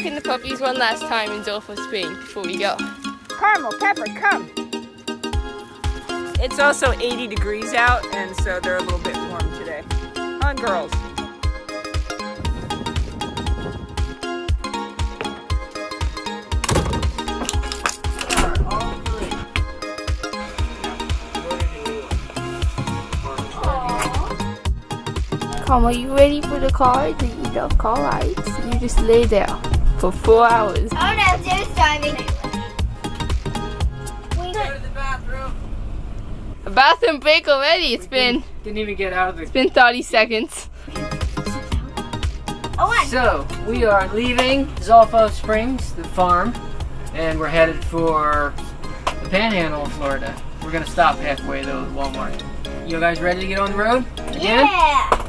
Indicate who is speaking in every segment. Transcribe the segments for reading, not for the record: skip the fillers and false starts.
Speaker 1: walking the puppies one last time in Zolfo Spring before we go.
Speaker 2: Caramel, Pepper, come. It's also 80 degrees out, and so they're a little bit warm today. On girls.
Speaker 1: Come, are you ready for the car? Do you love car rides? You just lay there for 4 hours.
Speaker 3: Oh no, Joe's driving.
Speaker 4: Go to the bathroom.
Speaker 1: A bathroom break already.
Speaker 4: Didn't even get out of
Speaker 1: It's been 30 seconds.
Speaker 4: So, we are leaving Zolfo Springs, the farm, and we're headed for the Panhandle of Florida. We're gonna stop halfway though at Walmart. You guys ready to get on the road? Again?
Speaker 3: Yeah.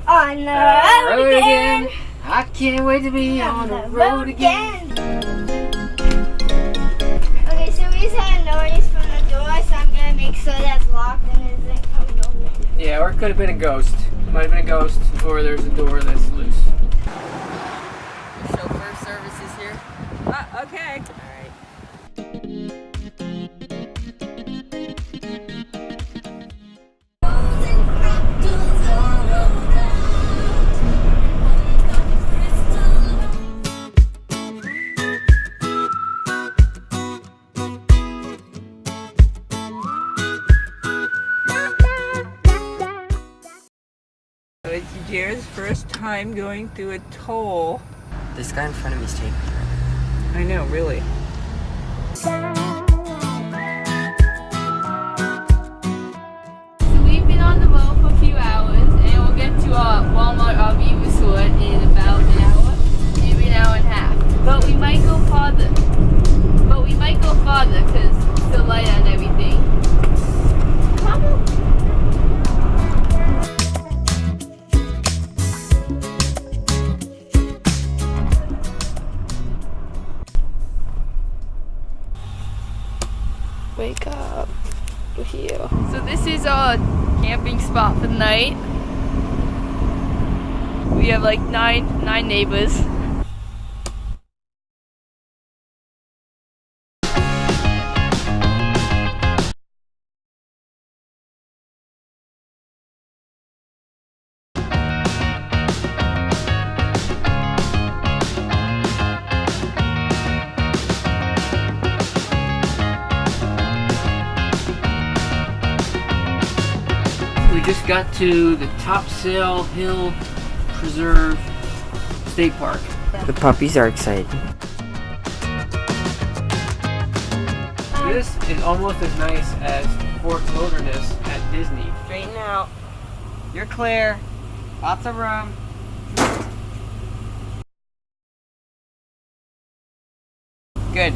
Speaker 3: On the road again.
Speaker 4: I can't wait to be on the road again.
Speaker 3: Okay, so we just had a noise from the door, so I'm gonna make sure that's locked and isn't coming over.
Speaker 4: Yeah, or it could have been a ghost. Might have been a ghost, or there's a door that's loose.
Speaker 1: Chauffeur service is here.
Speaker 2: Okay. It's Jared's first time going through a toll.
Speaker 5: This guy in front of me is taking
Speaker 2: I know, really.
Speaker 1: So we've been on the road for a few hours, and we'll get to our Walmart RV resort in about an hour, maybe an hour and a half. But we might go farther. Because it's still light on everything. Come on. Wake up. We're here. So this is our camping spot for the night. We have like nine neighbors.
Speaker 4: We just got to the Topsail Hill Preserve State Park.
Speaker 5: The puppies are excited.
Speaker 4: This is almost as nice as Fort Wilderness at Disney.
Speaker 2: Straighten out. You're clear. Lots of room. Good.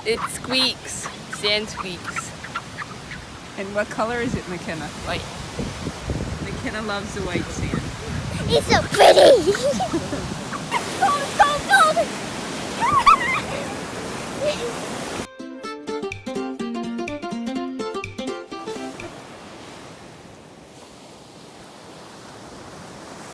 Speaker 1: It squeaks. Sand squeaks.
Speaker 2: And what color is it, McKenna?
Speaker 1: White.
Speaker 2: McKenna loves the white sand.
Speaker 3: It's so pretty.